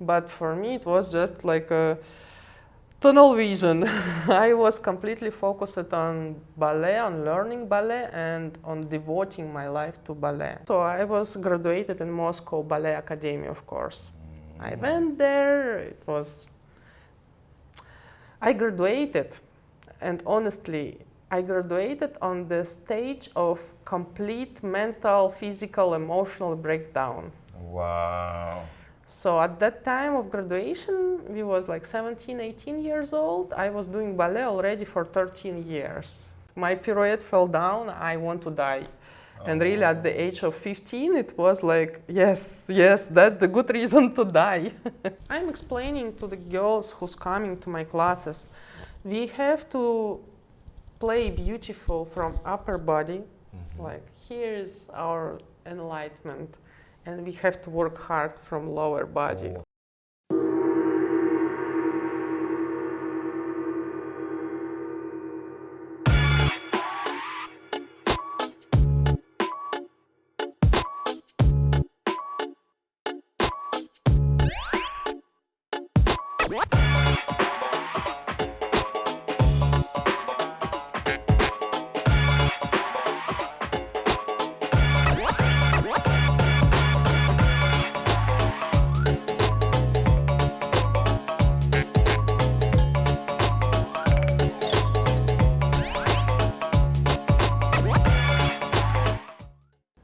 But for me, it was just like a tunnel vision. I was completely focused on ballet, on learning ballet, and on devoting my life to ballet. So I was graduated in Moscow Ballet Academy, of course. I went there. I graduated, and honestly, I graduated on the stage of complete mental, physical, emotional breakdown. Wow. So at that time of graduation, we was like 17, 18 years old. I was doing ballet already for 13 years. My pirouette fell down, I want to die. And really at the age of 15, it was like, yes, that's the good reason to die. I'm explaining to the girls who's coming to my classes, we have to play beautiful from upper body, like here's our enlightenment, and we have to work hard from lower body.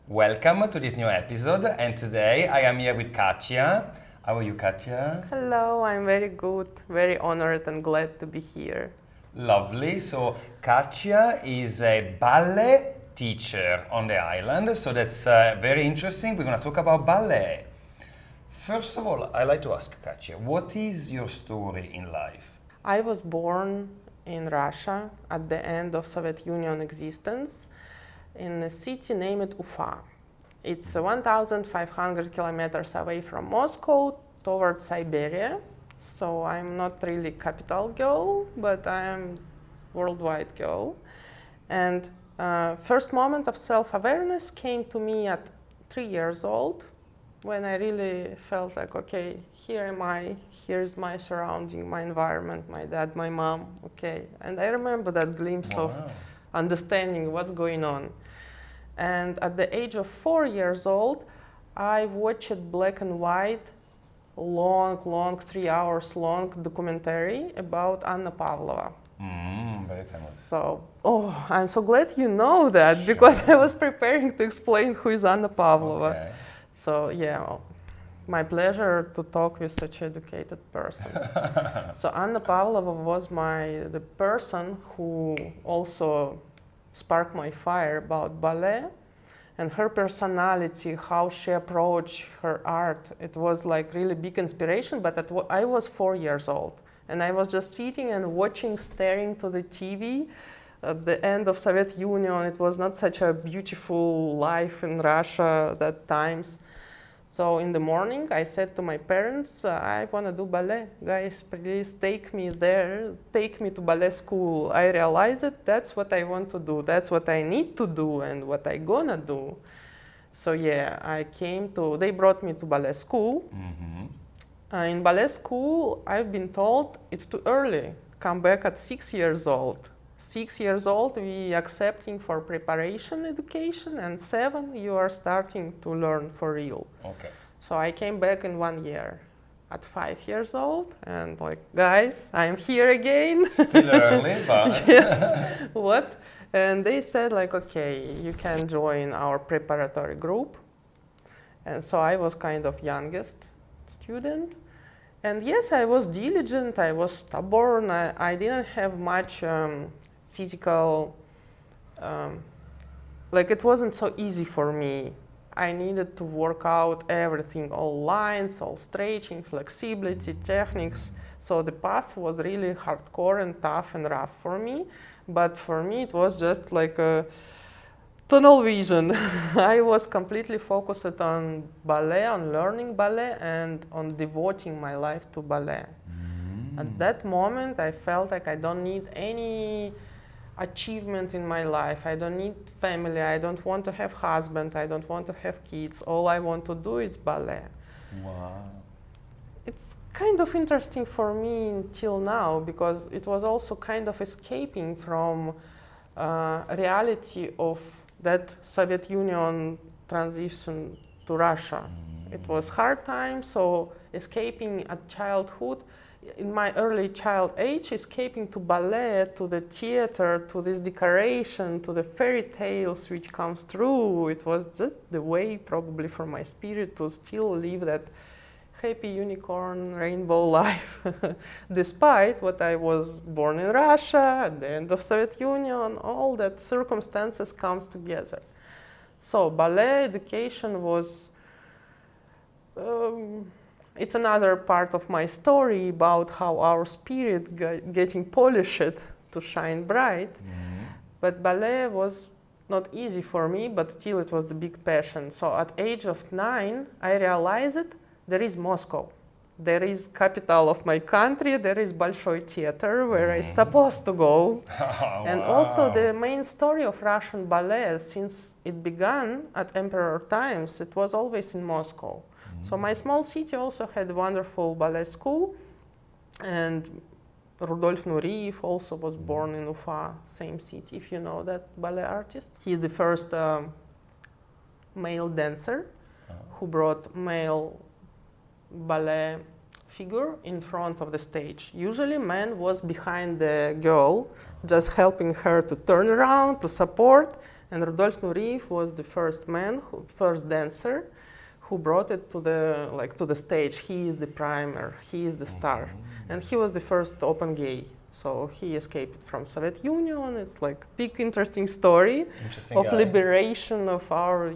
Welcome to this new episode, and today I am here with Katya. How are you, Katya? Hello, I'm very good, very honored and glad to be here. Lovely. So Katya is a ballet teacher on the island, so that's very interesting. We're going to talk about ballet. First of all, I'd like to ask Katya, what is your story in life? I was born in Russia at the end of Soviet Union existence in a city named Ufa. It's 1,500 kilometers away from Moscow towards Siberia. So I'm not really capital girl, but I'm worldwide girl. And first moment of self-awareness came to me at 3 years old, when I really felt like, okay, here am I, here's my surrounding, my environment, my dad, my mom, okay. And I remember that glimpse of understanding what's going on. And at the age of 4 years old, I watched black and white, long, 3 hours long documentary about Anna Pavlova. Very famous. So, I'm so glad you know that, because I was preparing to explain who is Anna Pavlova. Okay. So yeah, my pleasure to talk with such an educated person. So Anna Pavlova was the person who also sparked my fire about ballet, and her personality, how she approached her art. It was like really big inspiration, but I was 4 years old, and I was just sitting and watching, staring to the TV. At the end of Soviet Union, it was not such a beautiful life in Russia at that times. So in the morning, I said to my parents, I want to do ballet. Guys, please take me there, take me to ballet school. I realized that that's what I want to do. That's what I need to do and what I gonna do. So yeah, they brought me to ballet school. In ballet school, I've been told it's too early. Come back at 6 years old. 6 years old, we accepting for preparation education, and 7, you are starting to learn for real. Okay. So I came back in 1 year at 5 years old, and like, guys, I'm here again. Still early, but... Yes, what? And they said like, okay, you can join our preparatory group. And so I was kind of youngest student. And yes, I was diligent, I was stubborn, I didn't have much physical, like it wasn't so easy for me. I needed to work out everything, all lines, all stretching, flexibility, techniques. So the path was really hardcore and tough and rough for me. But for me, it was just like a tunnel vision. I was completely focused on ballet, on learning ballet, and on devoting my life to ballet. At that moment, I felt like I don't need any achievement in my life. I don't need family. I don't want to have husband. I don't want to have kids. All I want to do is ballet. Wow. It's kind of interesting for me until now, because it was also kind of escaping from reality of that Soviet Union transition to Russia. It was hard time, so escaping at childhood, in my early child age, escaping to ballet, to the theater, to this decoration, to the fairy tales which comes through. It was just the way probably for my spirit to still live that happy unicorn rainbow life. Despite what I was born in Russia, at the end of Soviet Union, all that circumstances comes together. So ballet education was it's another part of my story about how our spirit getting polished to shine bright. But ballet was not easy for me, but still it was the big passion. So at age of 9, I realized there is Moscow. There is capital of my country, there is Bolshoi Theater where I'm supposed to go. And also the main story of Russian ballet, since it began at emperor times, it was always in Moscow. So my small city also had a wonderful ballet school, and Rudolf Nureyev also was born in Ufa, same city, if you know that ballet artist. He's the first male dancer who brought male ballet figure in front of the stage. Usually man was behind the girl, just helping her to turn around, to support, and Rudolf Nureyev was the first man, first dancer, who brought it to the stage. He is the primer, he is the star. And he was the first open gay. So he escaped from Soviet Union. It's like big interesting story of liberation of our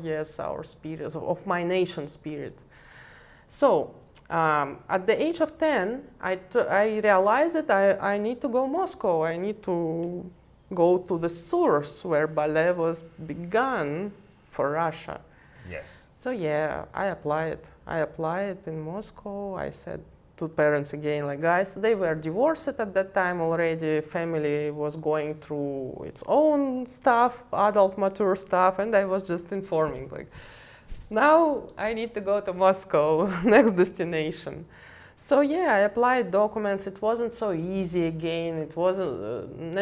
spirit, of my nation spirit. So at the age of 10, I realized that I need to go to Moscow. I need to go to the source where ballet was begun for Russia. Yes. So yeah, I applied. I applied in Moscow. I said to parents again, like, guys, they were divorced at that time already. Family was going through its own stuff, adult mature stuff, and I was just informing, like, now I need to go to Moscow, next destination. So yeah, I applied documents. It wasn't so easy again. It wasn't.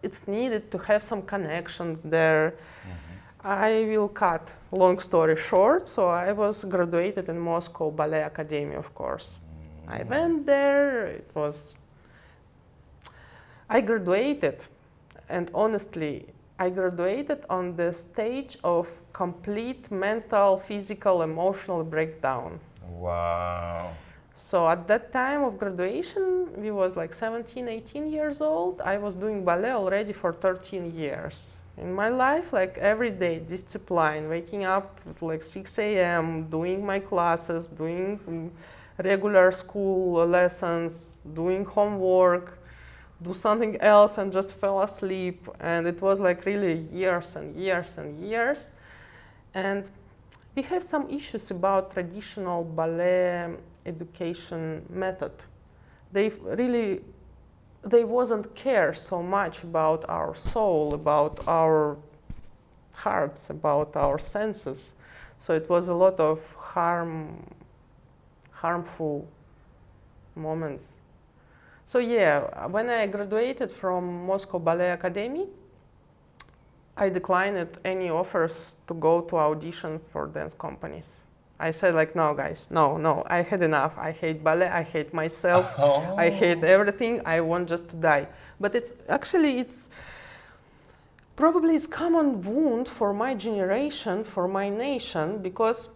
It's needed to have some connections there. I will cut long story short. So I was graduated in Moscow Ballet Academy, of course. I went there. I graduated, and honestly, I graduated on the stage of complete mental, physical, emotional breakdown. Wow. So at that time of graduation, we was like 17, 18 years old. I was doing ballet already for 13 years. In my life, like every day, discipline, waking up at like 6 a.m., doing my classes, doing regular school lessons, doing homework, do something else and just fell asleep. And it was like really years and years and years. And we have some issues about traditional ballet education method. They wasn't care so much about our soul, about our hearts, about our senses. So it was a lot of harmful moments. So yeah, when I graduated from Moscow Ballet Academy, I declined any offers to go to audition for dance companies. I said like, no guys, no, I had enough. I hate ballet, I hate myself, I hate everything, I want just to die. But it's probably common wound for my generation, for my nation, because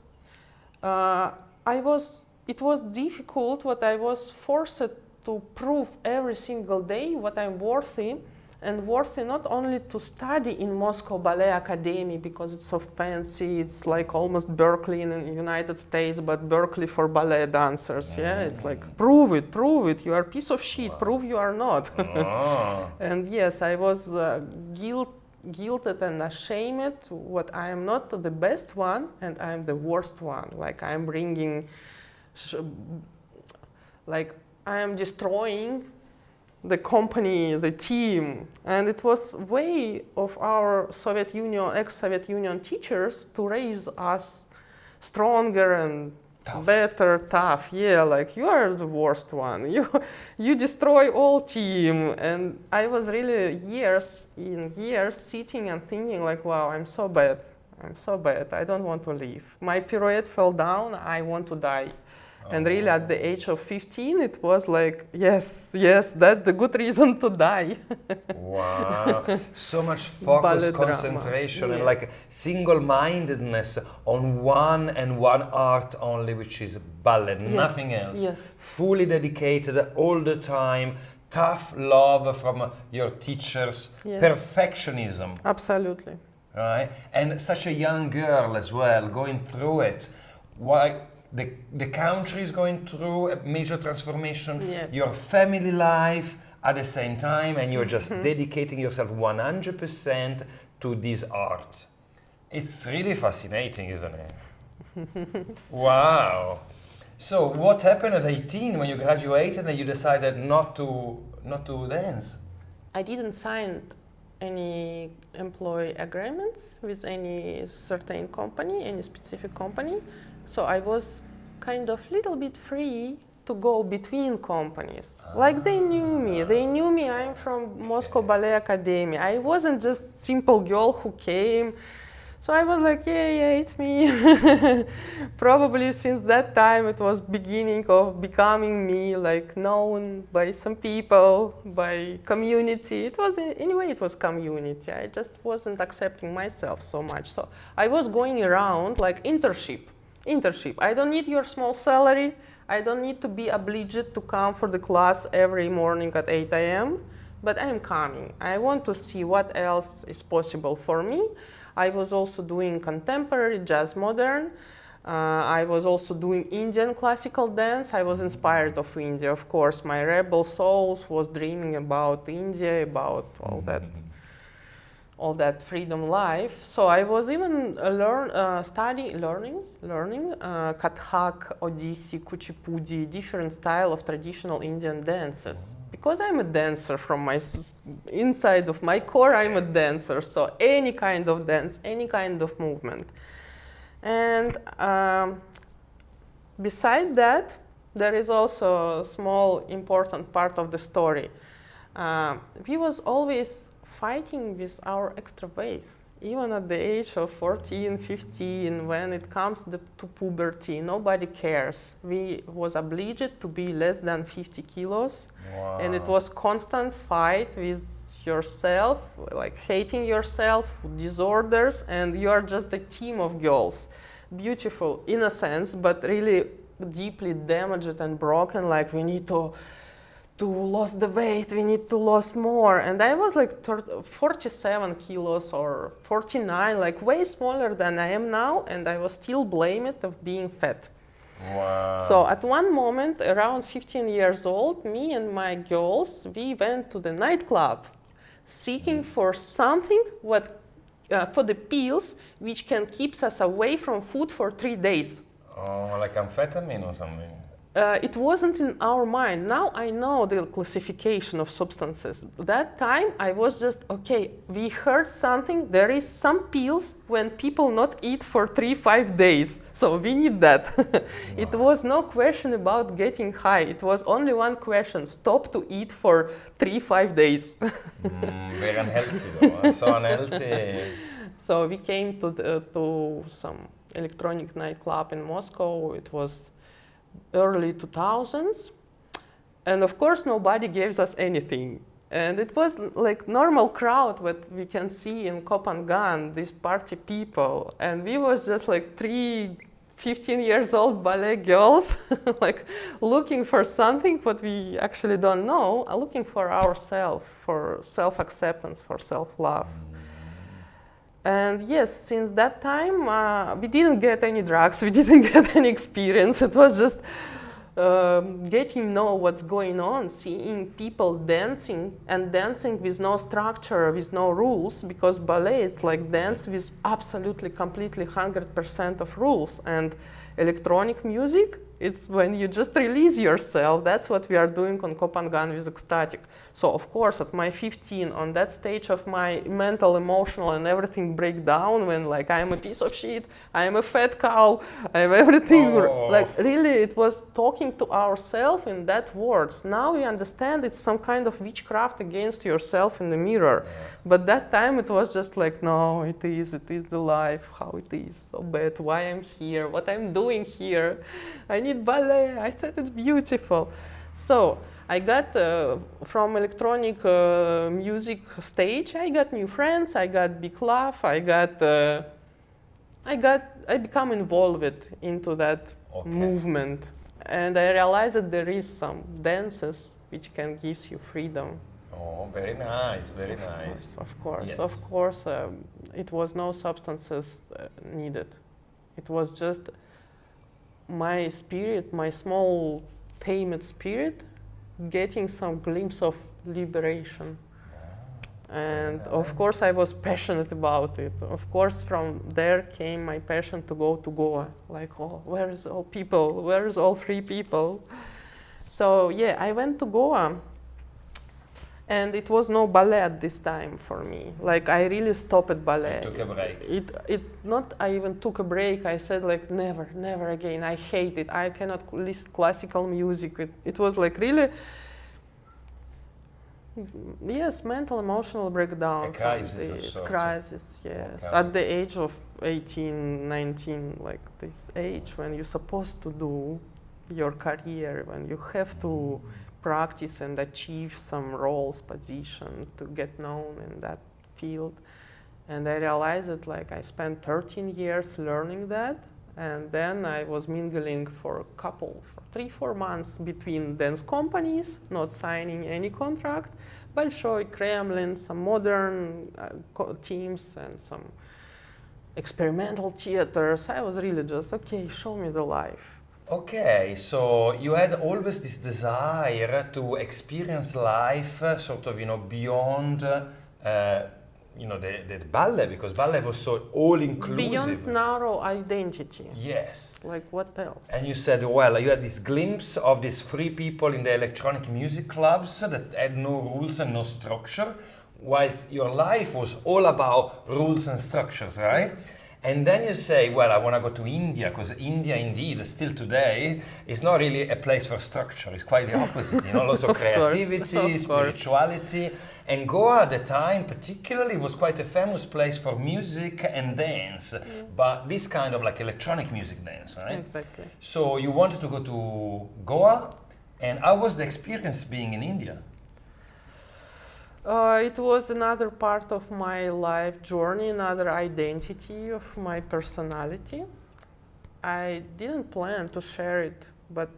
it was difficult what I was forced to prove every single day what I'm worthy, and worthy not only to study in Moscow Ballet Academy because it's so fancy, it's like almost Berkeley in the United States, but Berkeley for ballet dancers, yeah? It's like, prove it, you are a piece of shit, prove you are not. And yes, I was guilted and ashamed what I am not the best one and I am the worst one. Like I'm bringing, like I am destroying the company, the team, and it was way of our Soviet Union, ex-Soviet Union teachers to raise us stronger and Tough. better, tough. Yeah, like you are the worst one. You destroy all team. And I was really years sitting and thinking like, wow, I'm so bad. I'm so bad. I don't want to leave. My pirouette fell down. I want to die. And really, at the age of 15, it was like, yes, that's the good reason to die. Wow. So much focus, Ballet drama. concentration, and Yes. like single-mindedness on one and one art only, which is ballet, nothing else. Yes. Fully dedicated all the time, tough love from your teachers, Yes. perfectionism, Absolutely. right? And such a young girl as well, going through it. Why? The country is going through a major transformation, Yeah. your family life at the same time, and you're just dedicating yourself 100% to this art. It's really fascinating, isn't it? Wow. So what happened at 18 when you graduated and you decided not to dance? I didn't sign any employee agreements with any certain company, any specific company. So I was kind of little bit free to go between companies. Like they knew me, I'm from Moscow Ballet Academy. I wasn't just simple girl who came. So I was like, yeah, it's me. Probably since that time it was beginning of becoming me, like known by some people, by community. It was, anyway, it was community. I just wasn't accepting myself so much. So I was going around like internship. I don't need your small salary. I don't need to be obliged to come for the class every morning at 8 a.m. But I'm coming. I want to see what else is possible for me. I was also doing contemporary, jazz, modern. I was also doing Indian classical dance. I was inspired of India, of course. My rebel souls was dreaming about India, about all that freedom life. So I was even learning Kathak, Odissi, Kuchipudi, different style of traditional Indian dances. Because I'm a dancer from my inside of my core, I'm a dancer. So any kind of dance, any kind of movement. And beside that, there is also a small important part of the story. We was always fighting with our extra weight. Even at the age of 14, 15, when it comes to puberty, nobody cares. We was obliged to be less than 50 kilos. Wow. And it was constant fight with yourself, like hating yourself, disorders, and you are just a team of girls. Beautiful in a sense, but really deeply damaged and broken, like we need to lose the weight, we need to lose more. And I was like 47 kilos or 49, like way smaller than I am now, and I was still blamed of being fat. Wow. So at one moment, around 15 years old, me and my girls, we went to the nightclub seeking for something for the pills which can keep us away from food for 3 days. Oh, like amphetamine or something? It wasn't in our mind. Now I know the classification of substances. That time I was just, okay, we heard something, there is some pills when people not eat for 3-5 days. So we need that. It was no question about getting high. It was only one question, stop to eat for 3-5 days. Very unhealthy though, so unhealthy. So we came to some electronic nightclub in Moscow. It was early 2000s, and of course nobody gave us anything, and it was like normal crowd what we can see in Koh Phangan, these party people, and we was just like 3 15 years old ballet girls like looking for something what we actually don't know, looking for ourselves, for self-acceptance, for self-love. And yes, since that time, we didn't get any drugs, we didn't get any experience. It was just getting to know what's going on, seeing people dancing, and dancing with no structure, with no rules, because ballet, it's like dance with absolutely, completely 100% of rules. And electronic music, It's when you just release yourself. That's what we are doing on Koh Phangan with ecstatic. So of course, at my 15, on that stage of my mental, emotional, and everything break down, when like I'm a piece of shit, I'm a fat cow, I'm everything. Like really, it was talking to ourselves in that words. Now we understand it's some kind of witchcraft against yourself in the mirror. But that time it was just like, no, it is the life, how it is, so bad, why I'm here, what I'm doing here, I need ballet, I thought it's beautiful. So I got from electronic music stage, I got new friends, I got big love, I become involved into that movement, and I realized that there is some dances which can give you freedom. Oh, very nice, very nice. Of course, yes. Of course. It was no substances needed. It was just my spirit, my small, tamed spirit, getting some glimpse of liberation. And nice. Of course, I was passionate about it. Of course, from there came my passion to go to Goa. Like, oh, where is all people? Where is all free people? So yeah, I went to Goa. And it was no ballet at this time for me. Like I really stopped ballet. You took a break. I even took a break. I said like never again. I hate it. I cannot listen classical music. It was like really, yes, mental, emotional breakdown. A crisis. Crisis, yes. Okay. At the age of 18, 19, like this age when you're supposed to do your career, when you have to practice and achieve some roles, position to get known in that field. And I realized that like I spent 13 years learning that, and then I was mingling for 3-4 months between dance companies, not signing any contract, Bolshoi, Kremlin, some modern teams and some experimental theaters. I was really just, okay, show me the life. Okay, so you had always this desire to experience life sort of, beyond, the ballet, because ballet was so all-inclusive. Beyond narrow identity. Yes. Like what else? And you said, well, you had this glimpse of these free people in the electronic music clubs that had no rules and no structure, whilst your life was all about rules and structures, right? And then you say, well, I want to go to India, because India, indeed, still today, is not really a place for structure. It's quite the opposite, lots of creativity, spirituality. And Goa at the time, particularly, was quite a famous place for music and dance, but this kind of like electronic music dance, right? Exactly. So you wanted to go to Goa, and how was the experience being in India? It was another part of my life journey, another identity of my personality. I didn't plan to share it, but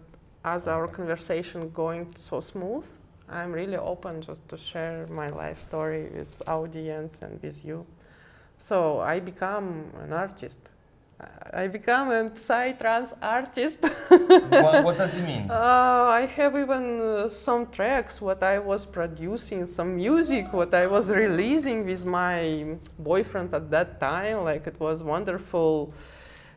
as our conversation going so smooth, I'm really open just to share my life story with audience and with you. So I become an artist. I become a psytrance artist. What does it mean? I have even some tracks, what I was producing, some music, what I was releasing with my boyfriend at that time. Like it was wonderful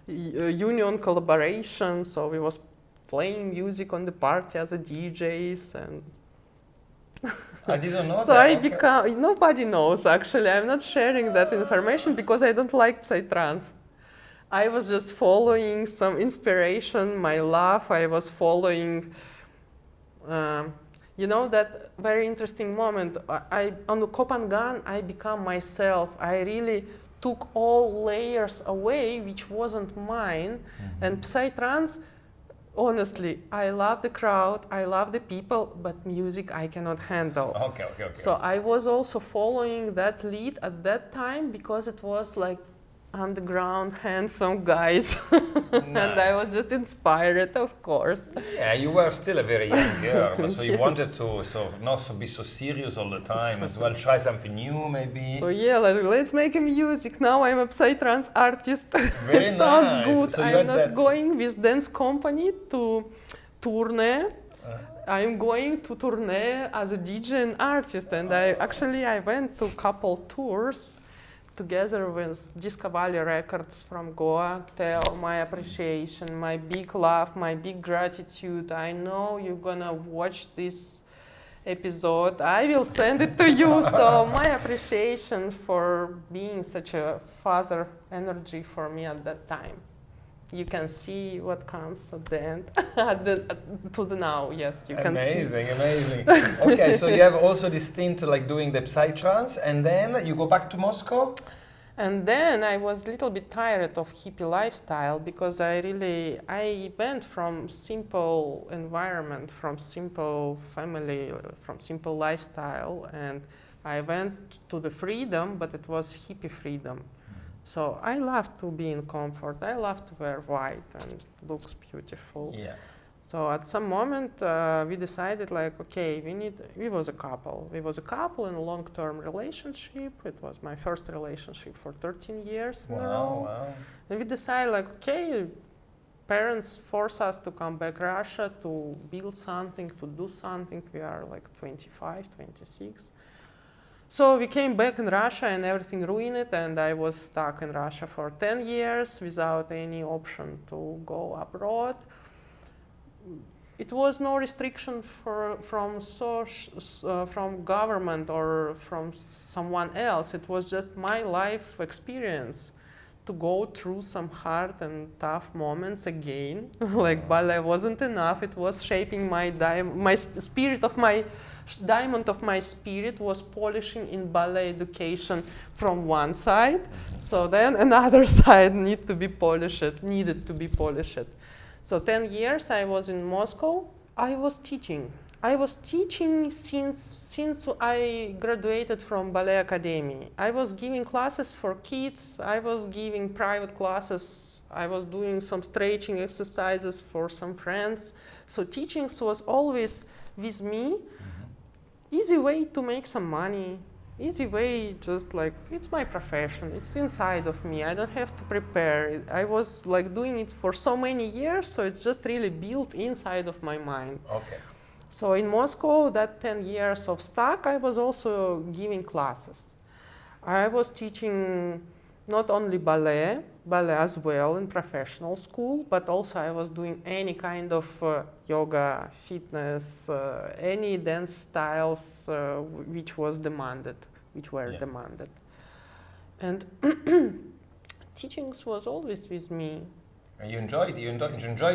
union collaboration. So we was playing music on the party as a DJs and. I didn't know so that. I become. Nobody knows actually. I'm not sharing that information because I don't like psytrance. I was just following some inspiration, my love. I was following, that very interesting moment. On the Koh Phangan, I become myself. I really took all layers away, which wasn't mine. Mm-hmm. And psytrance, honestly, I love the crowd, I love the people, but music I cannot handle. Okay. So I was also following that lead at that time because it was like underground, handsome guys. Nice. And I was just inspired, of course. Yeah, you were still a very young girl, so you wanted to not be so serious all the time as well, try something new maybe. So yeah, let's make a music. Now I'm a psytrance artist. Very it sounds nice. good. So I'm not going with dance company to tournée. I'm going to tournée as a DJ and artist, and I went to couple tours together with Discavalli Records from Goa, tell my appreciation, my big love, my big gratitude. I know you're gonna watch this episode. I will send it to you. So my appreciation for being such a father energy for me at that time. You can see what comes at the end, to the now. Yes, you can see. Amazing. Okay, so you have also this stint like doing the psytrance, and then you go back to Moscow. And then I was a little bit tired of hippie lifestyle because I went from simple environment, from simple family, from simple lifestyle, and I went to the freedom, but it was hippie freedom. So I love to be in comfort. I love to wear white and it looks beautiful. Yeah. So at some moment we decided like, okay, we was a couple. We was a couple in a long-term relationship. It was my first relationship for 13 years now. Wow. And we decided like, okay, parents force us to come back Russia to build something, to do something. We are like 25, 26. So we came back in Russia and everything ruined, and I was stuck in Russia for 10 years without any option to go abroad. It was no restriction from government or from someone else. It was just my life experience to go through some hard and tough moments again. Like ballet wasn't enough. It was shaping my spirit of my diamond of my spirit was polishing in ballet education from one side. So then another side needed to be polished. So 10 years I was in Moscow. I was teaching. Since I graduated from Ballet Academy. I was giving classes for kids. I was giving private classes. I was doing some stretching exercises for some friends. So teaching was always with me. Easy way to make some money. Easy way, just like, it's my profession. It's inside of me. I don't have to prepare. I was like doing it for so many years, so it's just really built inside of my mind. Okay. So in Moscow, that 10 years of stuck, I was also giving classes. I was teaching not only ballet as well in professional school, but also I was doing any kind of yoga, fitness, any dance styles which were demanded. And teaching was always with me. And you enjoyed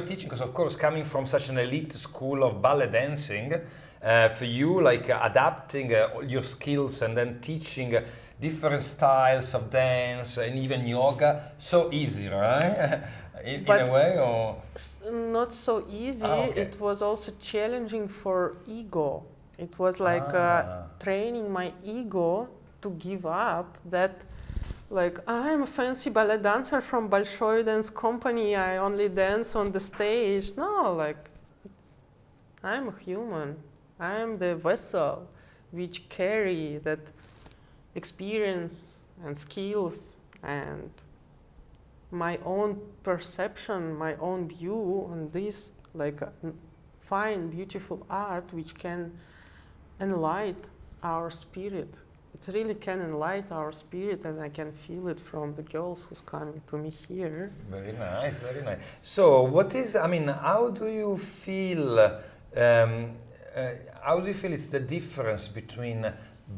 teaching, because of course coming from such an elite school of ballet dancing, for you like adapting your skills and then teaching different styles of dance and even yoga, so easy, right? in a way, or not so easy. Okay. It was also challenging for ego. It was like training my ego to give up that, like, I'm a fancy ballet dancer from Bolshoi Dance Company. I only dance on the stage. No, like, I'm a human. I am the vessel which carry that experience and skills and my own perception, my own view on this, like fine, beautiful art which can enlighten our spirit. It really can enlighten our spirit, and I can feel it from the girls who's coming to me here. Very nice, very nice. So how do you feel it's the difference between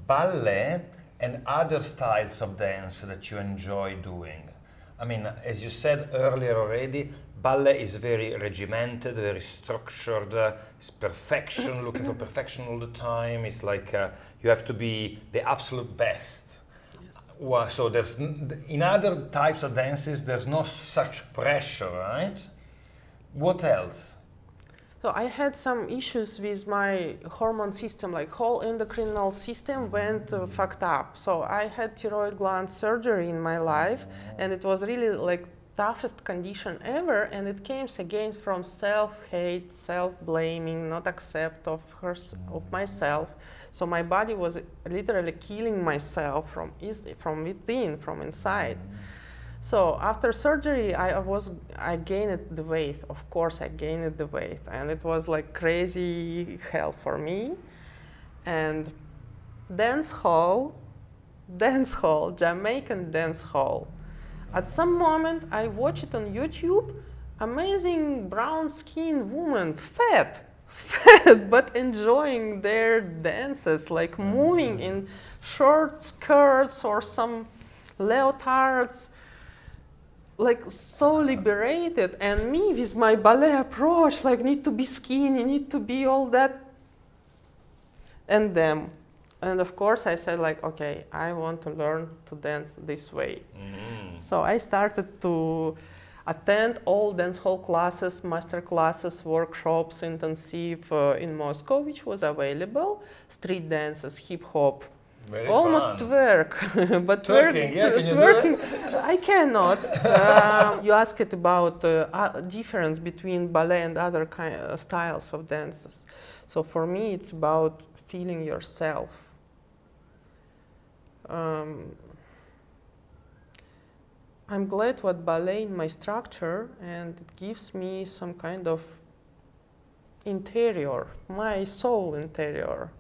ballet and other styles of dance that you enjoy doing? I mean, as you said earlier already, ballet is very regimented, very structured, it's perfection, looking for perfection all the time. It's like you have to be the absolute best. Yes. Well, so in other types of dances, there's no such pressure, right? What else? So I had some issues with my hormone system, like whole endocrinal system went fucked up. So I had thyroid gland surgery in my life, and it was really like toughest condition ever, and it came again from self-hate, self-blaming, not accept of myself. So my body was literally killing myself from within, from inside. So after surgery, I gained the weight. Of course, I gained the weight, and it was like crazy hell for me. And dance hall dance hall, Jamaican dance hall. At some moment, I watch it on YouTube. Amazing brown-skinned woman, fat, but enjoying their dances, like moving in short skirts or some leotards, like so liberated. And me with my ballet approach, like need to be skinny, need to be all that. And them. And of course I said like, okay, I want to learn to dance this way. So I started to attend all dance hall classes, master classes, workshops, intensive in Moscow, which was available. Street dances, hip hop, Very almost fun. twerk, but Twerking, yeah, can you do twerking, I cannot. You asked about difference between ballet and other styles of dances. So for me, it's about feeling yourself. I'm glad what ballet in my structure, and it gives me some kind of interior, my soul interior.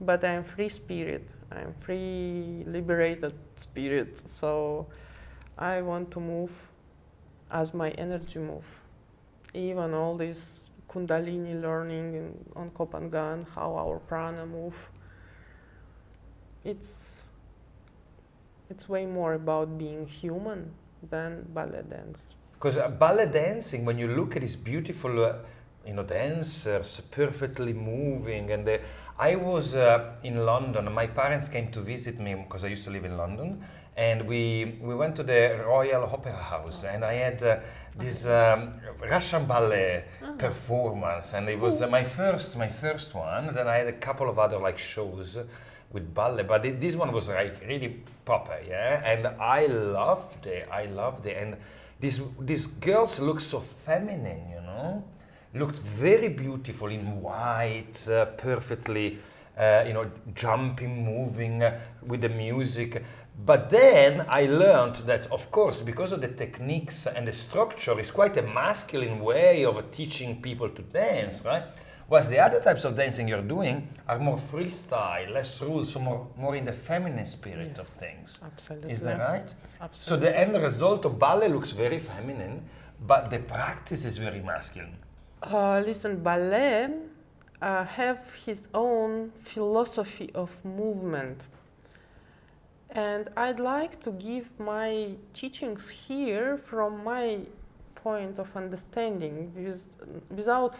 But I'm free spirit, I'm free liberated spirit. So I want to move as my energy move. Even all this Kundalini learning on Koh Phangan, how our prana move. It's way more about being human than ballet dance. Because ballet dancing, when you look at these beautiful, dancers perfectly moving, and I was in London. My parents came to visit me because I used to live in London, and we went to the Royal Opera House, and I had this Russian ballet performance, and it was my first one. Then I had a couple of other shows with ballet, but this one was really proper, yeah. And I loved it. And these girls looked so feminine, looked very beautiful in white, perfectly, jumping, moving with the music. But then I learned that, of course, because of the techniques and the structure, it's quite a masculine way of teaching people to dance, right? Whereas the other types of dancing you're doing are more freestyle, less rules, so more in the feminine spirit of things. Absolutely. Is that right? Absolutely. So the end result of ballet looks very feminine, but the practice is very masculine. Listen, ballet have his own philosophy of movement. And I'd like to give my teachings here from my point of understanding, without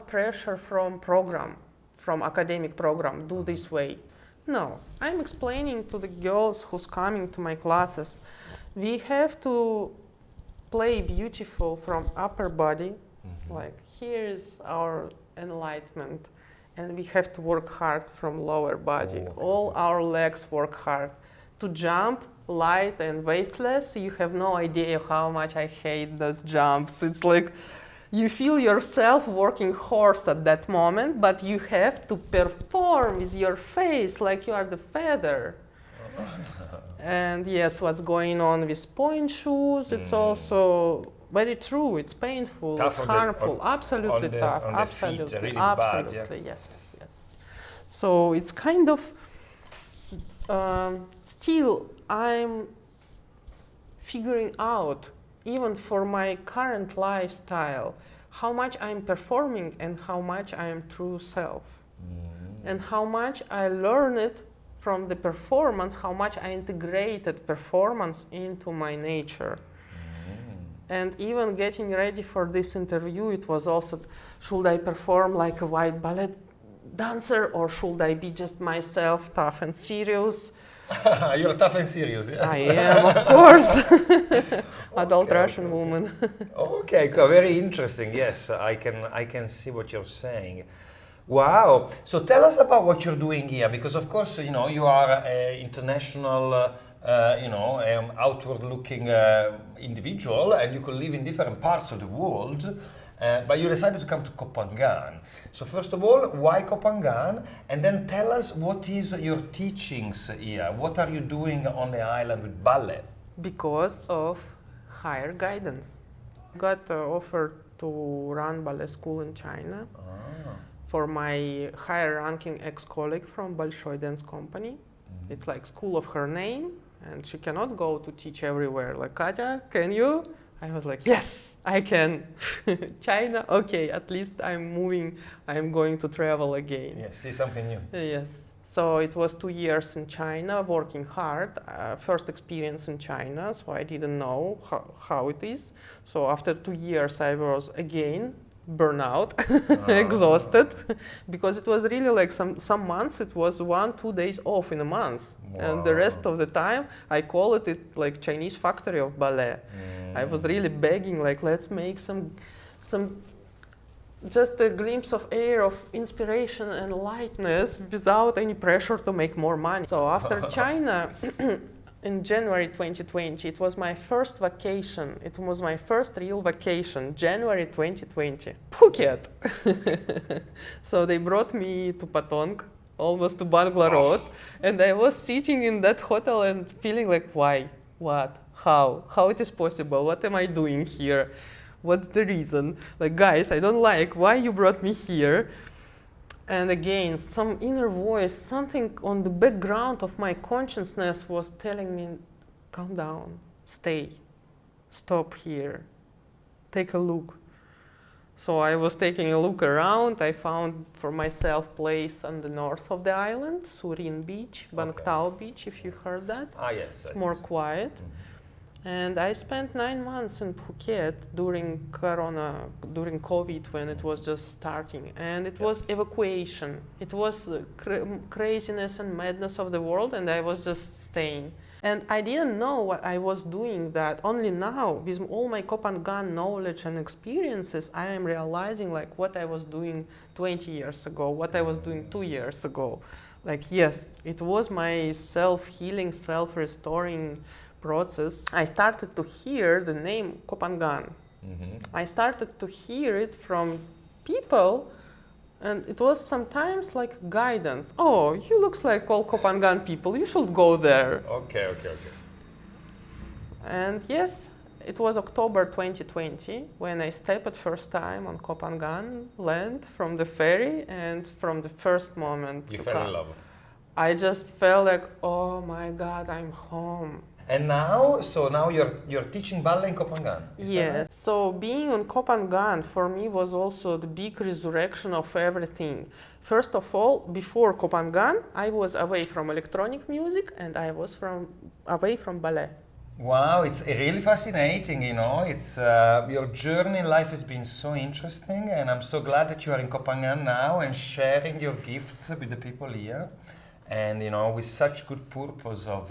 pressure from academic program, do this way. No, I'm explaining to the girls who's coming to my classes, we have to play beautiful from upper body, like here's our enlightenment, and we have to work hard from lower body. All our legs work hard. To jump light and weightless, you have no idea how much I hate those jumps. It's like you feel yourself working horse at that moment, but you have to perform with your face like you are the feather. And yes, what's going on with point shoes, it's also very true. It's painful, tough, it's harmful, absolutely tough, absolutely, really absolutely, bad, yeah. yes. So it's kind of still I'm figuring out, even for my current lifestyle, how much I'm performing and how much I am true self, and how much I learned from the performance, how much I integrated performance into my nature. And even getting ready for this interview, it was also, should I perform like a white ballet dancer, or should I be just myself, tough and serious? You're tough and serious, yes? I am, of course. Adult Russian woman. Okay, very interesting. Yes, I can see what you're saying. Wow. So tell us about what you're doing here, because of course, you are an international, outward-looking individual, and you could live in different parts of the world. But you decided to come to Koh Phangan. So first of all, why Koh Phangan? And then tell us, what is your teachings here? What are you doing on the island with ballet? Because of higher guidance. Got offered to run ballet school in China for my higher ranking ex-colleague from Bolshoi Dance Company. It's like school of her name, and she cannot go to teach everywhere. Like, Katya, can you? I was like, yes, I can. China, okay, at least I'm moving, I'm going to travel again. Yeah, see something new. Yes. So it was 2 years in China, working hard. First experience in China, so I didn't know how it is. So after 2 years, I was again burnout, exhausted, because it was really like some months it was 1-2 days off in a month, and the rest of the time I call it like Chinese factory of ballet. I was really begging, like, let's make some just a glimpse of air of inspiration and lightness without any pressure to make more money. So after China, in January 2020, it was my first vacation. It was my first real vacation, January 2020, Phuket. So they brought me to Patong, almost to Bangla Road, and I was sitting in that hotel and feeling like, why, what, how it is possible, what am I doing here? What's the reason? Like, guys, I don't like why you brought me here. And again, some inner voice, something on the background of my consciousness was telling me, calm down, stay, stop here, take a look. So I was taking a look around. I found for myself place on the north of the island, Surin Beach, Bang Tao Beach, if you heard that. Ah, yes. It's more quiet. And I spent 9 months in Phuket during Corona, during COVID, when it was just starting. And it was evacuation. It was craziness and madness of the world, and I was just staying. And I didn't know what I was doing that. Only now, with all my Koh Phangan knowledge and experiences, I am realizing like what I was doing 20 years ago, what I was doing 2 years ago. Like, yes, it was my self-healing, self-restoring process. I started to hear the name Koh Phangan. I started to hear it from people, and it was sometimes like guidance. Oh, you looks like all Koh Phangan people, you should go there. Okay. And yes, it was October 2020 when I stepped first time on Koh Phangan land from the ferry, and from the first moment you fell in love. I just felt like, oh my God, I'm home. And now, now you're teaching ballet in Koh Phangan. Yes. Right? So being on Koh Phangan for me was also the big resurrection of everything. First of all, before Koh Phangan, I was away from electronic music and I was away from ballet. Wow, it's really fascinating, you know. It's your journey in life has been so interesting, and I'm so glad that you are in Koh Phangan now and sharing your gifts with the people here, and you know, with such good purpose of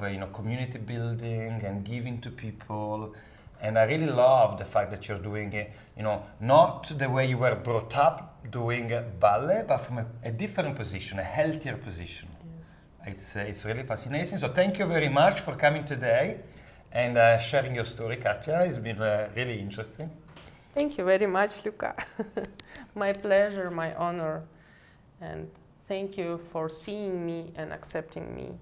you know, community building and giving to people. And I really love the fact that you're doing it, you know, not the way you were brought up doing ballet, but from a different position, a healthier position. Yes. It's really fascinating. So thank you very much for coming today and sharing your story, Katya. It's been really interesting. Thank you very much, Luca. My pleasure, my honor. And thank you for seeing me and accepting me.